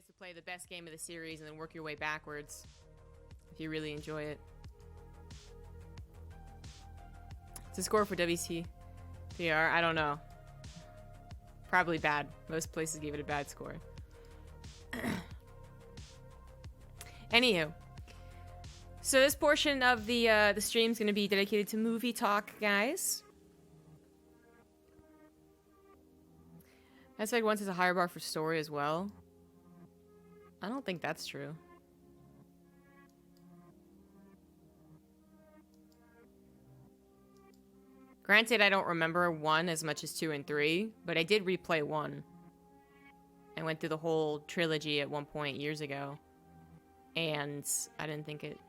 is to play the best game of the series and then work your way backwards if you really enjoy it. It's a score for WTVR. I don't know. Probably bad. Most places gave it a bad score. Anywho, so this portion of the stream is going to be dedicated to movie talk, guys. Mass Effect 1 has a higher bar for story as well. I don't think that's true. Granted, I don't remember 1 as much as 2 and 3, but I did replay 1. I went through the whole trilogy at one point years ago, and I didn't think it...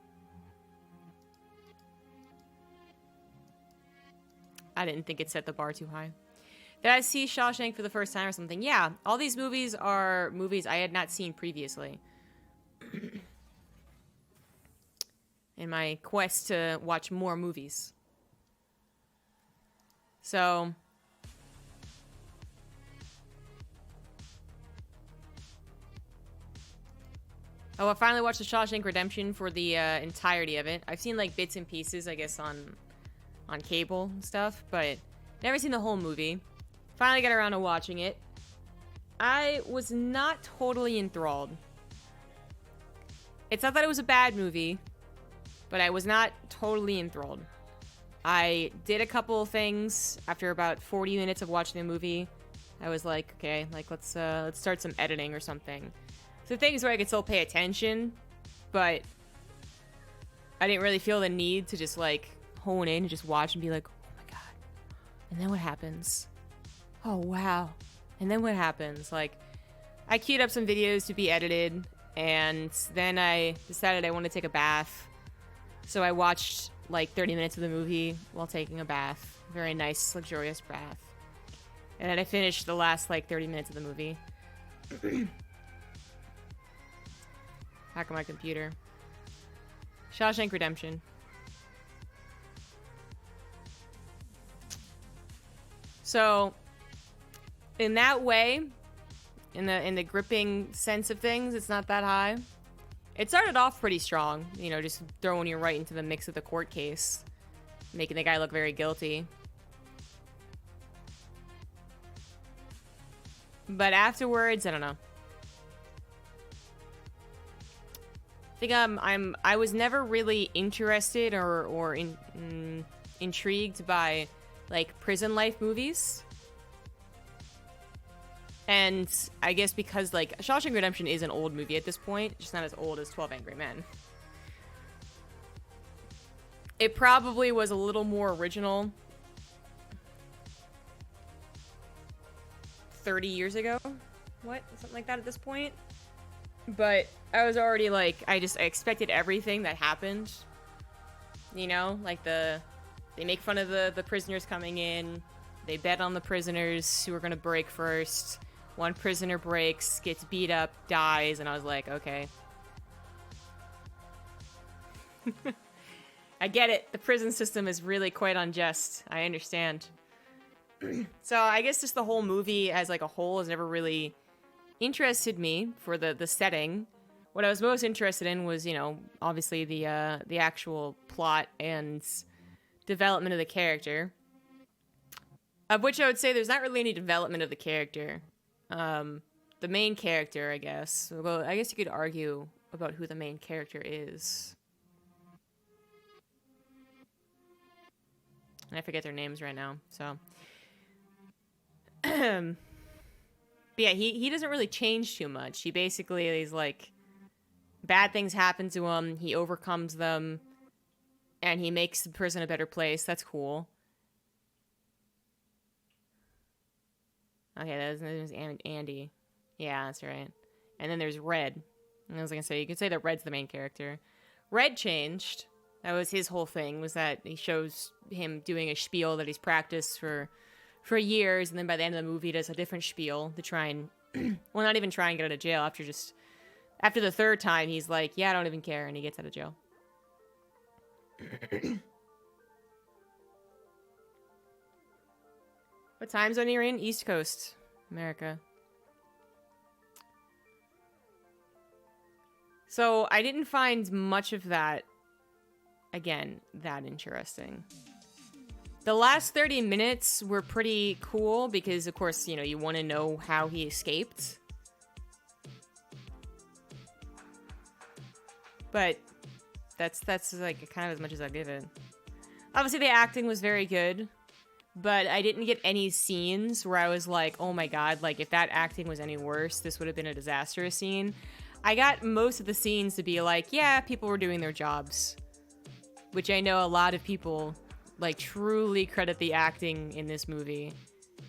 set the bar too high. Did I see Shawshank for the first time or something? Yeah, all these movies are movies I had not seen previously. In my quest to watch more movies. So... Oh, I finally watched the Shawshank Redemption for the entirety of it. I've seen like bits and pieces, I guess, on cable and stuff, but never seen the whole movie. Finally got around to watching it. I was not totally enthralled. It's not that it was a bad movie, but I was not totally enthralled. I did a couple of things after about 40 minutes of watching the movie. I was like, okay, like let's start some editing or something. So things where I could still pay attention, but I didn't really feel the need to just like hone in and just watch and be like, oh my god. And then what happens? Oh wow. And then what happens? Like, I queued up some videos to be edited, and then I decided I wanted to take a bath. So I watched like 30 minutes of the movie while taking a bath. Very nice, luxurious bath. And then I finished the last like 30 minutes of the movie. Hack on my computer. Shawshank Redemption. So, in that way, in the gripping sense of things, it's not that high. It started off pretty strong, you know, just throwing you right into the mix of the court case, making the guy look very guilty. But afterwards, I don't know. I think I was never really interested or intrigued by like prison life movies. And I guess because like Shawshank Redemption is an old movie at this point, just not as old as 12 Angry Men. It probably was a little more original 30 years ago. What? Something like that at this point. But I was already like, I expected everything that happened. You know, like they make fun of the prisoners coming in. They bet on the prisoners who are gonna break first. One prisoner breaks, gets beat up, dies, and I was like, okay. I get it. The prison system is really quite unjust. I understand. So I guess just the whole movie as like a whole has never really interested me for the setting. What I was most interested in was, you know, obviously the actual plot and development of the character. Of which I would say there's not really any development of the character. The main character, I guess. Well, I guess you could argue about who the main character is. And I forget their names right now, so. But yeah, he doesn't really change too much. He basically is like, bad things happen to him, he overcomes them, and he makes the prison a better place. That's cool. Okay, his name is Andy. Yeah, that's right. And then there's Red. And I was gonna say, you could say that Red's the main character. Red changed. That was his whole thing, was that he shows him doing a spiel that he's practiced for years, and then by the end of the movie he does a different spiel to try and well, not even try and get out of jail. After the third time he's like, yeah, I don't even care, and he gets out of jail. What time zone are you in? East Coast, America. So I didn't find much of that, again, that interesting. The last 30 minutes were pretty cool because, of course, you know, you want to know how he escaped. But that's like kind of as much as I'll give it. Obviously, the acting was very good, but I didn't get any scenes where I was like, oh my god, like if that acting was any worse, this would have been a disastrous scene. I got most of the scenes to be like, yeah, people were doing their jobs. Which I know a lot of people, like, truly credit the acting in this movie.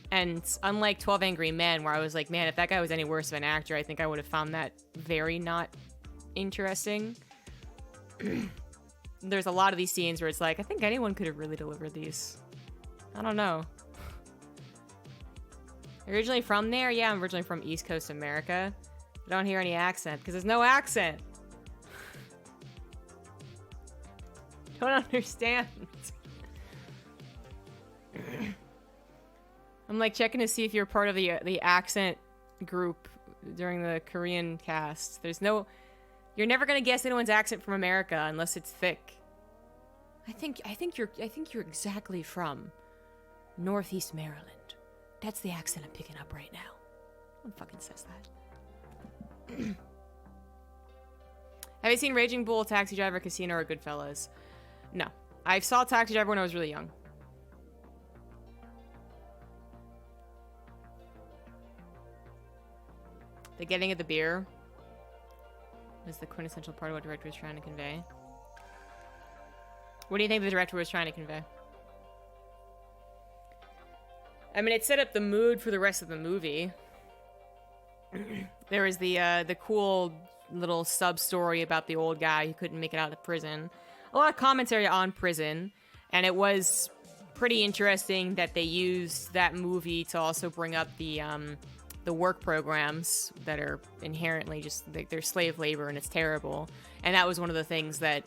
And unlike 12 Angry Men, where I was like, man, if that guy was any worse of an actor, I think I would have found that very not interesting. There's a lot of these scenes where it's like, I think anyone could have really delivered these. I don't know. Originally from there? Yeah, I'm originally from East Coast America. I don't hear any accent, because there's no accent. Don't understand. I'm like checking to see if you're part of the accent group during the Korean cast. There's no... You're never gonna guess anyone's accent from America unless it's thick. I think you're exactly from Northeast Maryland. That's the accent I'm picking up right now. No one fucking says that. Have you seen Raging Bull, Taxi Driver, Casino, or Goodfellas? No. I saw Taxi Driver when I was really young. The getting of the beer was the quintessential part of what the director was trying to convey. What do you think the director was trying to convey? I mean, it set up the mood for the rest of the movie. There was the cool little sub-story about the old guy who couldn't make it out of prison. A lot of commentary on prison, and it was pretty interesting that they used that movie to also bring up the work programs that are inherently just they're slave labor and it's terrible. And that was one of the things that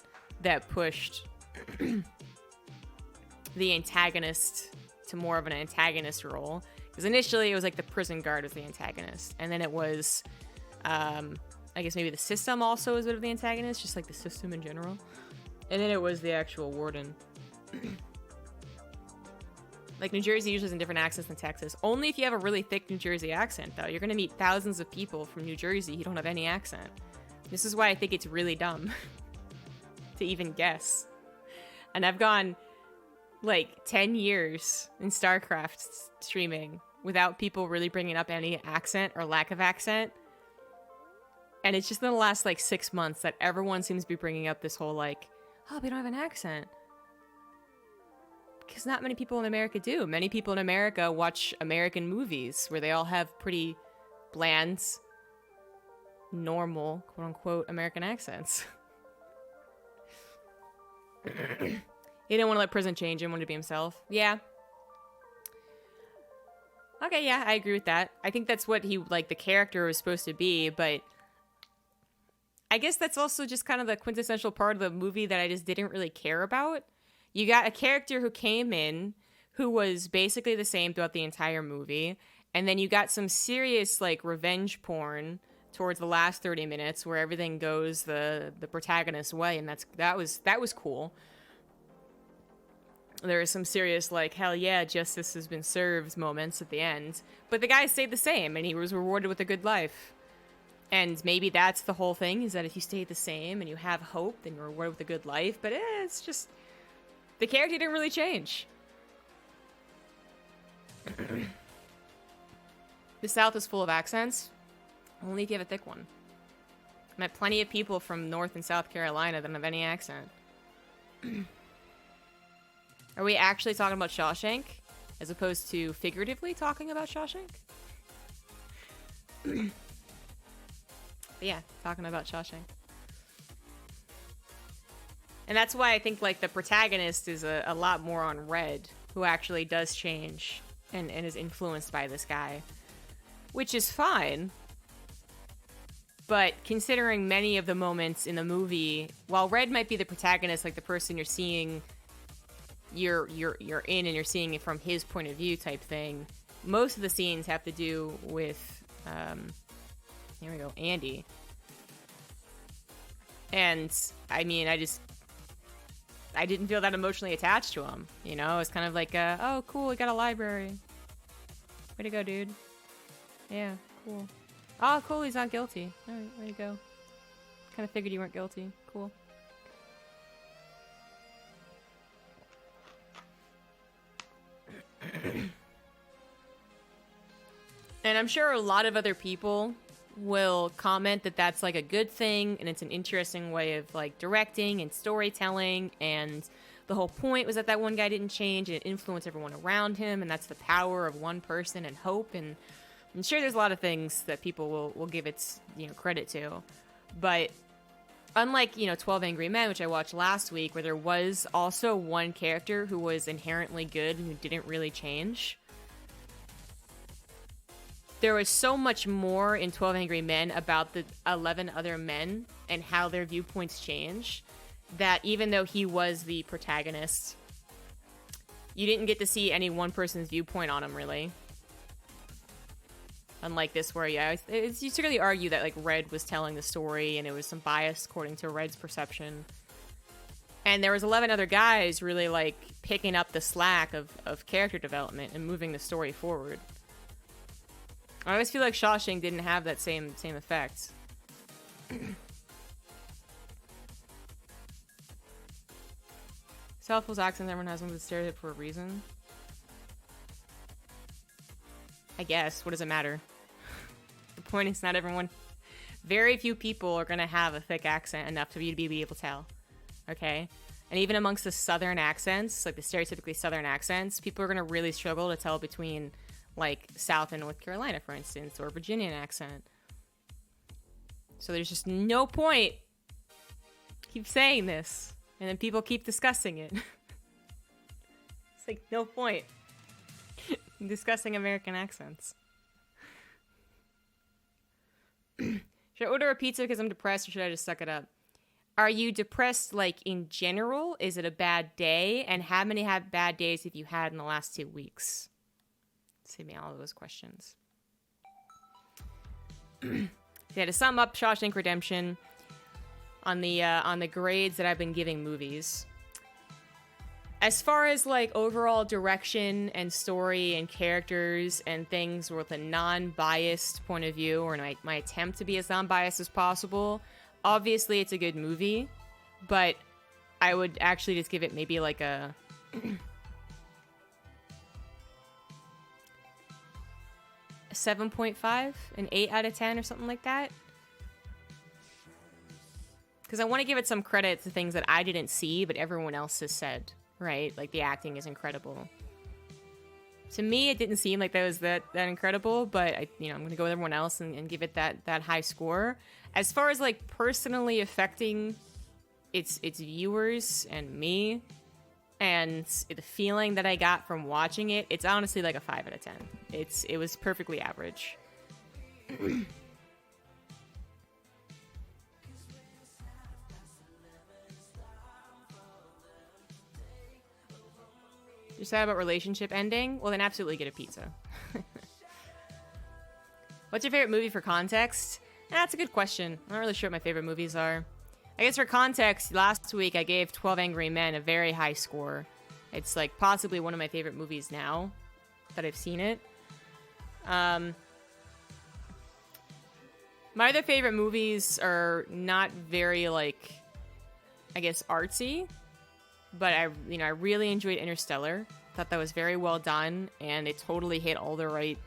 pushed the antagonist to more of an antagonist role. Because initially it was like the prison guard was the antagonist, and then it was I guess maybe the system also was a bit of the antagonist, just like the system in general. And then it was the actual warden. Like, New Jersey usually has a different accent than Texas. Only if you have a really thick New Jersey accent, though. You're going to meet thousands of people from New Jersey who don't have any accent. This is why I think it's really dumb to even guess. And I've gone, like, 10 years in StarCraft streaming without people really bringing up any accent or lack of accent. And it's just in the last, like, 6 months that everyone seems to be bringing up this whole, like, oh, we don't have an accent. Because not many people in America do. Many people in America watch American movies where they all have pretty bland, normal, quote-unquote, American accents. He didn't want to let prison change him, wanted to be himself. Yeah. Okay, yeah, I agree with that. I think that's what he, like, the character was supposed to be, but I guess that's also just kind of the quintessential part of the movie that I just didn't really care about. You got a character who came in who was basically the same throughout the entire movie, and then you got some serious, like, revenge porn towards the last 30 minutes where everything goes the protagonist's way, and that was cool. There was some serious, like, hell yeah, justice has been served moments at the end, but the guy stayed the same, and he was rewarded with a good life. And maybe that's the whole thing, is that if you stay the same and you have hope, then you're rewarded with a good life, but it's just... The character didn't really change. The South is full of accents. Only if you have a thick one. I met plenty of people from North and South Carolina that don't have any accent. Are we actually talking about Shawshank? As opposed to figuratively talking about Shawshank? But yeah, talking about Shawshank. And that's why I think, like, the protagonist is a lot more on Red, who actually does change and is influenced by this guy. Which is fine. But considering many of the moments in the movie, while Red might be the protagonist, like the person you're seeing, you're in and you're seeing it from his point of view type thing, most of the scenes have to do with, here we go, Andy. And I mean, I didn't feel that emotionally attached to him. You know, it's kind of like, oh, cool, we got a library. Way to go, dude. Yeah, cool. Oh, cool, he's not guilty. All right, way to go. Kind of figured you weren't guilty. Cool. And I'm sure a lot of other people will comment that that's like a good thing and it's an interesting way of like directing and storytelling, and the whole point was that that one guy didn't change and it influenced everyone around him, and that's the power of one person and hope. And I'm sure there's a lot of things that people will give its, you know, credit to. But unlike, you know, 12 Angry Men, which I watched last week, where there was also one character who was inherently good and who didn't really change, there was so much more in 12 Angry Men about the 11 other men and how their viewpoints change, that even though he was the protagonist, you didn't get to see any one person's viewpoint on him, really. Unlike this, where, yeah, you could really argue that, like, Red was telling the story and it was some bias according to Red's perception. And there was 11 other guys really, like, picking up the slack of character development and moving the story forward. I always feel like Shawshank didn't have that same effect. Southwell's accent, everyone has one with a stereotype for a reason. I guess. What does it matter? The point is, not everyone... Very few people are going to have a thick accent enough for you to be able to tell. Okay? And even amongst the southern accents, like the stereotypically southern accents, people are going to really struggle to tell between, like, South and North Carolina, for instance, or Virginian accent. So there's just no point. Keep saying this. And then people keep discussing it. It's like, no point. Discussing American accents. Should I order a pizza because I'm depressed, or should I just suck it up? Are you depressed, like, in general? Is it a bad day? And how many bad days have you had in the last 2 weeks? Send me all of those questions. Yeah, to sum up Shawshank Redemption, on the grades that I've been giving movies, as far as, like, overall direction and story and characters and things with a non-biased point of view, or my attempt to be as non-biased as possible, obviously it's a good movie, but I would actually just give it maybe like a... 7.5, an 8 out of 10 or something like that. Because I want to give it some credit to things that I didn't see, but everyone else has said, right? Like, the acting is incredible. To me, it didn't seem like that was that incredible, but I'm going to go with everyone else and give it that high score. As far as, like, personally affecting its viewers and me, and the feeling that I got from watching it, it's honestly like a 5 out of 10. It was perfectly average. You're sad about relationship ending? Well, then absolutely get a pizza. What's your favorite movie for context? That's a good question. I'm not really sure what my favorite movies are. I guess for context, last week I gave 12 Angry Men a very high score. It's, like, possibly one of my favorite movies now that I've seen it. My other favorite movies are not very, like, I guess, artsy. But I really enjoyed Interstellar. Thought that was very well done, and it totally hit all the right,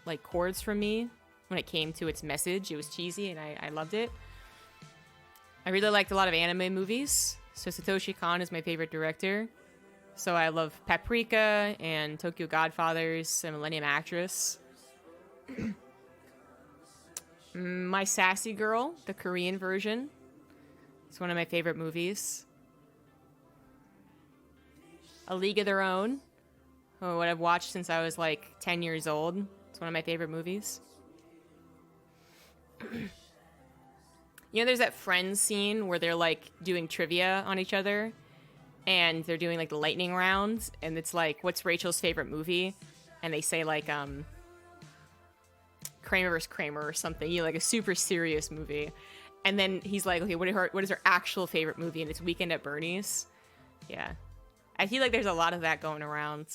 like, chords for me when it came to its message. It was cheesy, and I loved it. I really liked a lot of anime movies. So Satoshi Kon is my favorite director. So I love Paprika and Tokyo Godfathers and Millennium Actress. My Sassy Girl, the Korean version. It's one of my favorite movies. A League of Their Own, what I've watched since I was like 10 years old. It's one of my favorite movies. You know, there's that Friends scene where they're like doing trivia on each other, and they're doing like the lightning round, and it's like, what's Rachel's favorite movie? And they say like Kramer vs. Kramer or something, you know, like a super serious movie. And then he's like, okay, what is her actual favorite movie? And it's Weekend at Bernie's. Yeah. I feel like there's a lot of that going around.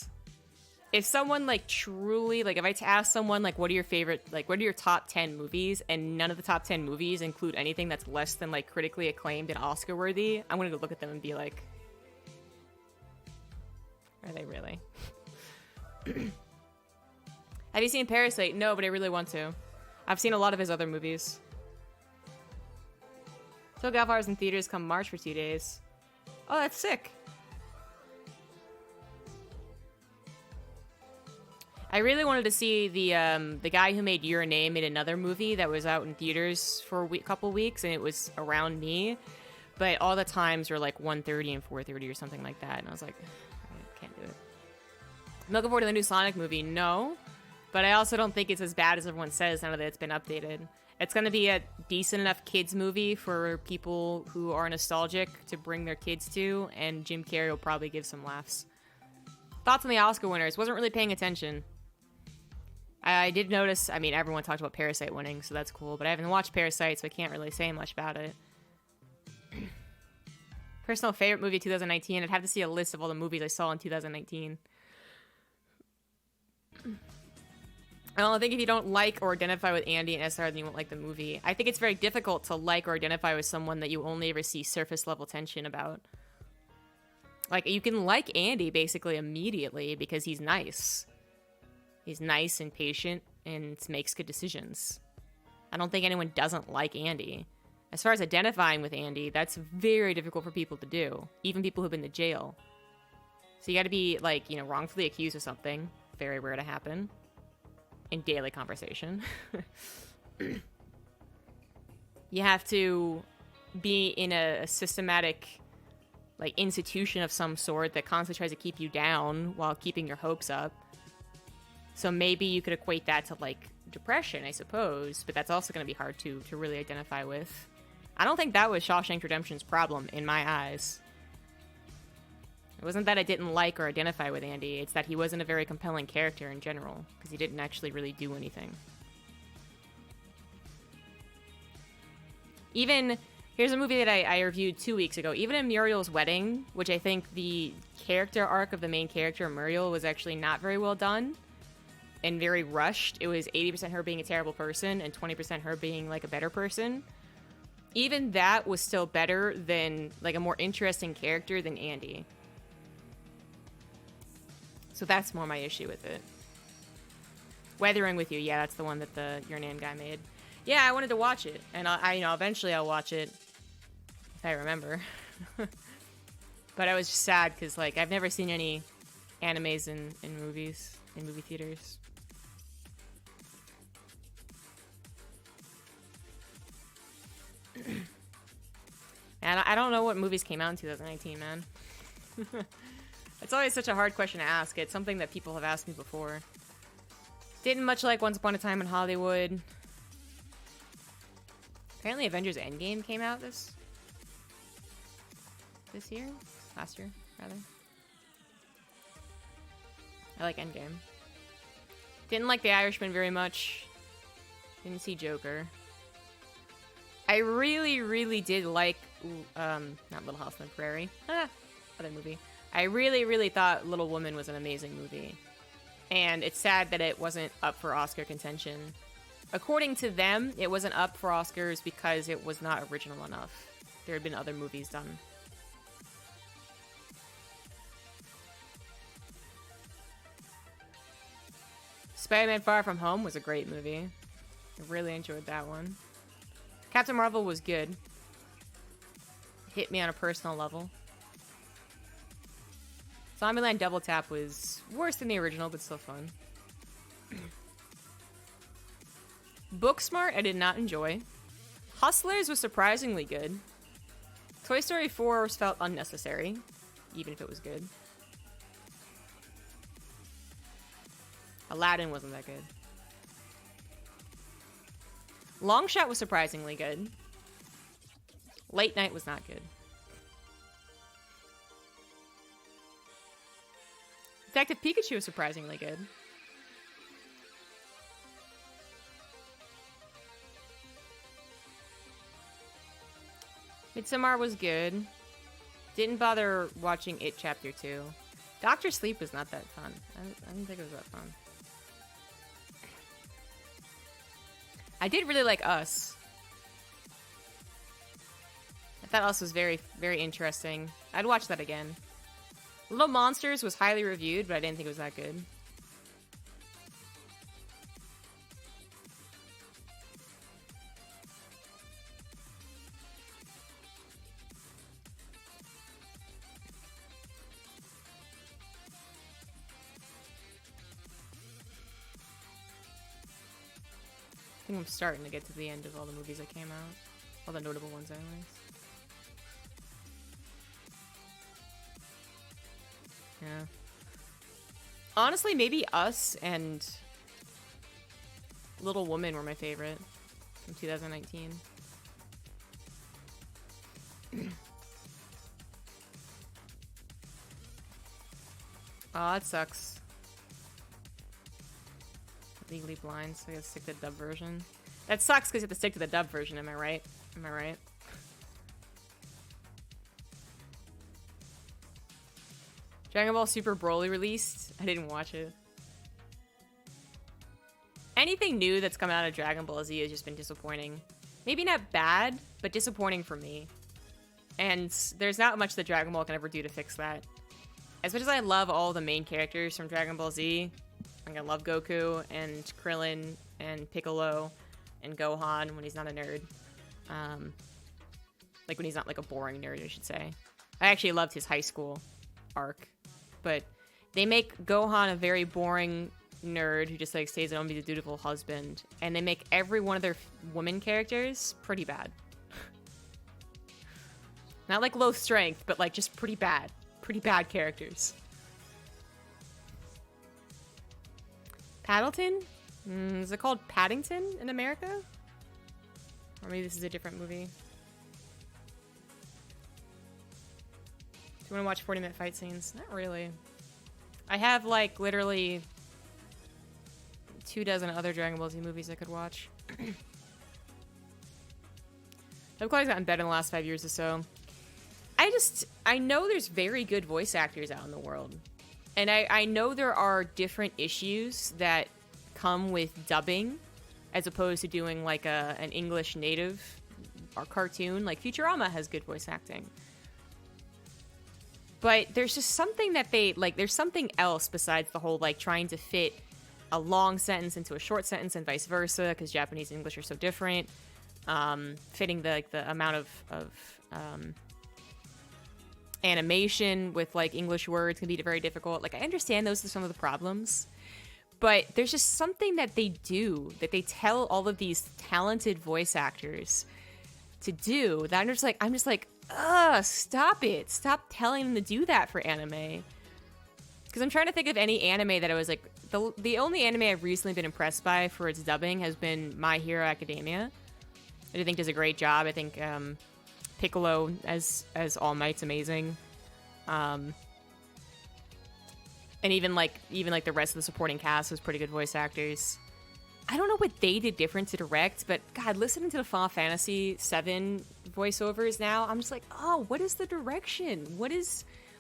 If someone like truly, like if I ask someone like, what are your top 10 movies, and none of the top 10 movies include anything that's less than like critically acclaimed and Oscar worthy, I'm gonna go look at them and be like, are they really? Have you seen Parasite? No, but I really want to. I've seen a lot of his other movies. So Godfather's in theaters come March for 2 days. Oh, that's sick. I really wanted to see the guy who made Your Name made another movie that was out in theaters for a couple weeks, and it was Around Me, but all the times were like 1:30 and 4:30 or something like that, and I was like, I can't do it. I'm looking forward to the new Sonic movie. No, but I also don't think it's as bad as everyone says now that it's been updated. It's going to be a decent enough kids movie for people who are nostalgic to bring their kids to, and Jim Carrey will probably give some laughs. Thoughts on the Oscar winners? Wasn't really paying attention. I did notice, I mean, everyone talked about Parasite winning, so that's cool, but I haven't watched Parasite, so I can't really say much about it. Personal favorite movie 2019? I'd have to see a list of all the movies I saw in 2019. I don't think if you don't like or identify with Andy and SR, then you won't like the movie. I think it's very difficult to like or identify with someone that you only ever see surface level tension about. Like, you can like Andy basically immediately because he's nice. He's nice and patient and makes good decisions. I don't think anyone doesn't like Andy. As far as identifying with Andy, that's very difficult for people to do. Even people who've been to jail. So you gotta be, like, you know, wrongfully accused of something. Very rare to happen. In daily conversation. You have to be in a systematic, like, institution of some sort that constantly tries to keep you down while keeping your hopes up. So maybe you could equate that to, like, depression, I suppose, but that's also going to be hard to really identify with. I don't think that was Shawshank Redemption's problem, in my eyes. It wasn't that I didn't like or identify with Andy, it's that he wasn't a very compelling character in general, because he didn't actually really do anything. Even, here's a movie that I reviewed 2 weeks ago, even in Muriel's Wedding, which I think the character arc of the main character, Muriel, was actually not very well done. And very rushed. It was 80% her being a terrible person and 20% her being like a better person. Even that was still better than like a more interesting character than Andy. So that's more my issue with it. Weathering with You, yeah, that's the one that the Your Name guy made. Yeah, I wanted to watch it, and I you know, eventually I'll watch it if I remember. But I was just sad because like I've never seen any animes in movies in movie theaters. And I don't know what movies came out in 2019, man. It's always such a hard question to ask. It's something that people have asked me before. Didn't much like Once Upon a Time in Hollywood. Apparently Avengers Endgame came out this year? Last year, rather. I like Endgame. Didn't like The Irishman very much. Didn't see Joker. I really, really did like, not Little House on the Prairie. Other movie. I really, really thought Little Woman was an amazing movie. And it's sad that it wasn't up for Oscar contention. According to them, it wasn't up for Oscars because it was not original enough. There had been other movies done. Spider-Man Far From Home was a great movie. I really enjoyed that one. Captain Marvel was good. Hit me on a personal level. Zombieland Double Tap was worse than the original, but still fun. Booksmart, I did not enjoy. Hustlers was surprisingly good. Toy Story 4 felt unnecessary, even if it was good. Aladdin wasn't that good. Long Shot was surprisingly good. Late Night was not good. Detective Pikachu was surprisingly good. Midsommar was good. Didn't bother watching It Chapter 2. Doctor Sleep was not that fun. I didn't think it was that fun. I did really like Us. I thought Us was very, very interesting. I'd watch that again. Little Monsters was highly reviewed, but I didn't think it was that good. I think I'm starting to get to the end of all the movies that came out. All the notable ones, anyways. Yeah. Honestly, maybe Us and Little Woman were my favorite from 2019. Oh, that sucks. Legally Blind, so I gotta stick to the dub version. That sucks because you have to stick to the dub version, am I right? Am I right? Dragon Ball Super Broly released. I didn't watch it. Anything new that's come out of Dragon Ball Z has just been disappointing. Maybe not bad, but disappointing for me. And there's not much that Dragon Ball can ever do to fix that. As much as I love all the main characters from Dragon Ball Z, like I love Goku and Krillin and Piccolo and Gohan when he's not a nerd. Like when he's not like a boring nerd, I should say. I actually loved his high school arc. But they make Gohan a very boring nerd who just like stays at home to be the dutiful husband. And they make every one of their women characters pretty bad. Not like low strength, but like just pretty bad. Pretty bad characters. Paddleton? Is it called Paddington in America? Or maybe this is a different movie. Do you want to watch 40-minute fight scenes? Not really. I have, like, literally 24 other Dragon Ball Z movies I could watch. I've quite gotten better in the last 5 years or so. I know there's very good voice actors out in the world. And I know there are different issues that come with dubbing as opposed to doing, like, an English native or cartoon. Like, Futurama has good voice acting. But there's just something that there's something else besides the whole, like, trying to fit a long sentence into a short sentence and vice versa, because Japanese and English are so different. Fitting the amount of animation with, like, English words can be very difficult. Like, I understand those are some of the problems. But there's just something that they do, that they tell all of these talented voice actors to do, that I'm just like, ugh, stop it. Stop telling them to do that for anime. Because I'm trying to think of any anime that I was like, the only anime I've recently been impressed by for its dubbing has been My Hero Academia. I think does a great job. I think Piccolo as All Might's amazing. And even like the rest of the supporting cast was pretty good voice actors. I don't know what they did different to direct, but God, listening to the Final Fantasy VII voiceovers now, I'm just like, oh, what is the direction?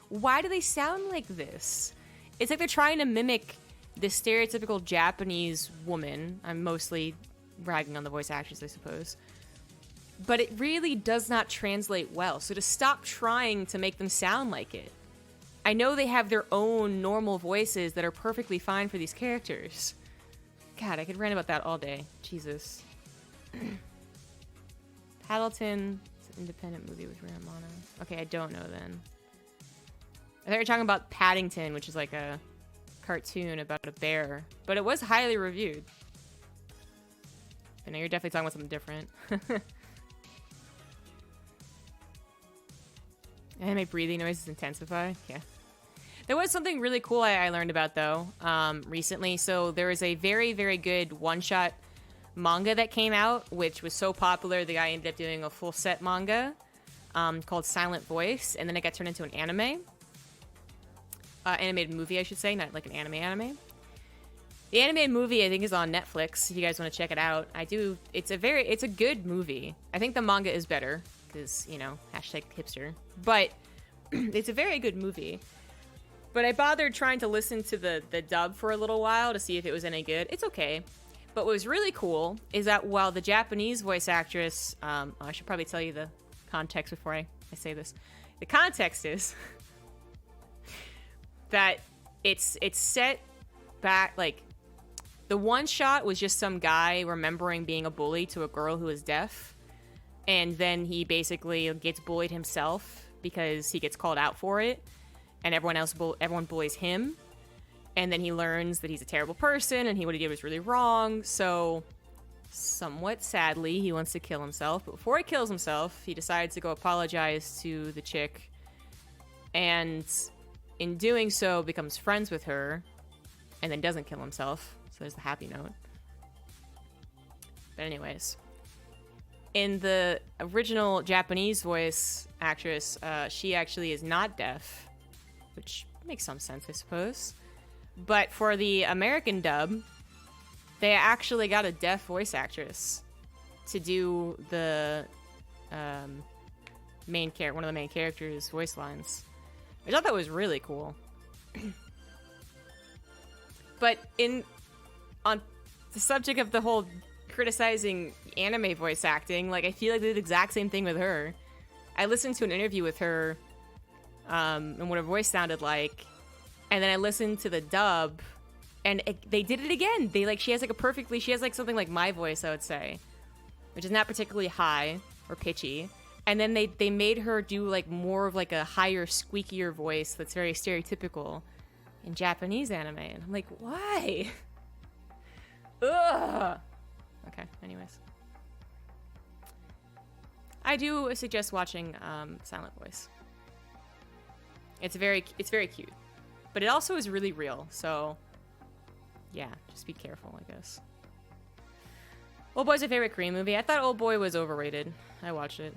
Why do they sound like this? It's like they're trying to mimic the stereotypical Japanese woman. I'm mostly ragging on the voice actors, I suppose. But it really does not translate well. So to stop trying to make them sound like it. I know they have their own normal voices that are perfectly fine for these characters. God, I could rant about that all day. Jesus. Paddleton. It's an independent movie with Rhea Mono. Okay, I don't know then. I thought you were talking about Paddington, which is like a cartoon about a bear. But it was highly reviewed. I know you're definitely talking about something different. Anime breathing noises intensify? Yeah. There was something really cool I learned about, though, recently. So there was a very, very good one-shot manga that came out, which was so popular, the guy ended up doing a full-set manga called Silent Voice, and then it got turned into an anime. Animated movie, I should say, not like an anime. The animated movie, I think, is on Netflix, if you guys want to check it out. It's a good movie. I think the manga is better, because, you know, hashtag hipster. But it's a very good movie. But I bothered trying to listen to the dub for a little while to see if it was any good. It's okay. But what was really cool is that while the Japanese voice actress, I should probably tell you the context before I say this. The context is that it's set back, like, the one shot was just some guy remembering being a bully to a girl who is deaf, and then he basically gets bullied himself because he gets called out for it, and everyone bullies him, and then he learns that he's a terrible person and what he did was really wrong. So, somewhat sadly, he wants to kill himself. But before he kills himself, he decides to go apologize to the chick, and in doing so, becomes friends with her, and then doesn't kill himself. So there's the happy note. But anyways, in the original Japanese voice actress, she actually is not deaf, which makes some sense, I suppose. But for the American dub, they actually got a deaf voice actress to do the one of the main characters' voice lines. I thought that was really cool. But on the subject of the whole criticizing anime voice acting, like, I feel like they did the exact same thing with her. I listened to an interview with her, and what her voice sounded like, and then I listened to the dub, and they did it again. She has something like my voice, I would say, which is not particularly high or pitchy. And then they made her do, like, more of, like, a higher, squeakier voice that's very stereotypical in Japanese anime. And I'm like, why? Ugh. Okay, anyways. I do suggest watching Silent Voice. It's very cute. But it also is really real, so yeah, just be careful, I guess. Old Boy's a favorite Korean movie. I thought Old Boy was overrated. I watched it.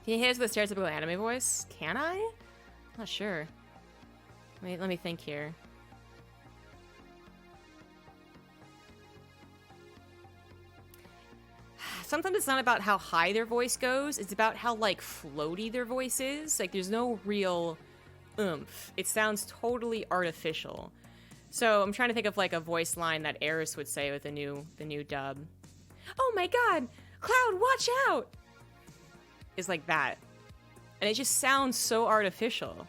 Can you hear the stereotypical anime voice? Can I? I'm not sure. Let me think here. Sometimes it's not about how high their voice goes. It's about how, like, floaty their voice is. Like, there's no real oomph. It sounds totally artificial. So I'm trying to think of, like, a voice line that Eris would say with the new dub. Oh my god! Cloud, watch out! Is like that. And it just sounds so artificial.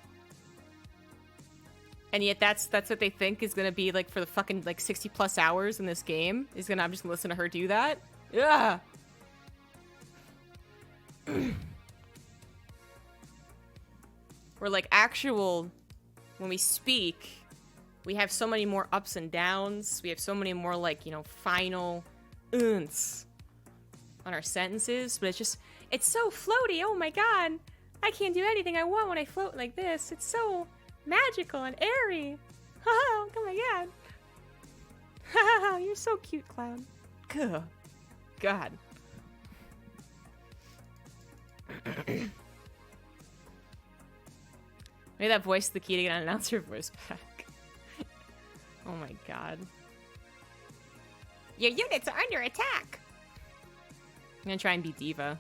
And yet that's what they think is gonna be, like, for the fucking, like, 60 plus hours in this game. I'm just gonna listen to her do that? Yeah. We're like when we speak, we have so many more ups and downs. We have so many more, like, you know, final unts on our sentences. But it's so floaty. Oh my god. I can't do anything I want when I float like this. It's so magical and airy. Oh my god. You're so cute, Cloud. Gah. God. Maybe that voice is the key to get an announcer voice back. Oh my god. Your units are under attack! I'm gonna try and be Diva.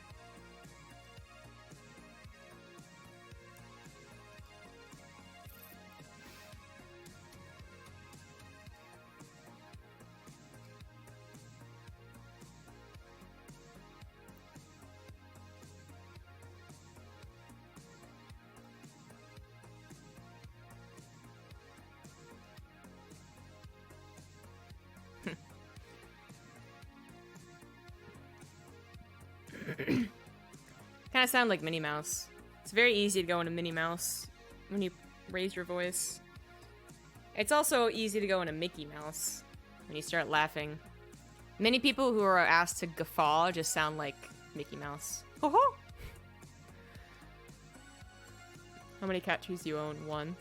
Kind of sound like Minnie Mouse. It's very easy to go into Minnie Mouse when you raise your voice. It's also easy to go into Mickey Mouse when you start laughing. Many people who are asked to guffaw just sound like Mickey Mouse. Ho-ho! How many cat trees do you own? 1.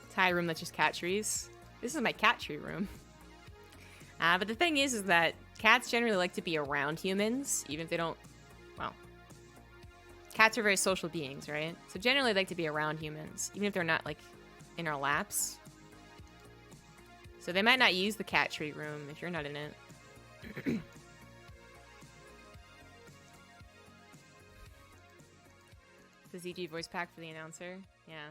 Entire room that's just cat trees. This is my cat tree room. But the thing is that cats generally like to be around humans, even if they don't, well, cats are very social beings, right? So generally they like to be around humans, even if they're not, like, in our laps. So they might not use the cat treat room if you're not in it. The ZG voice pack for the announcer? Yeah.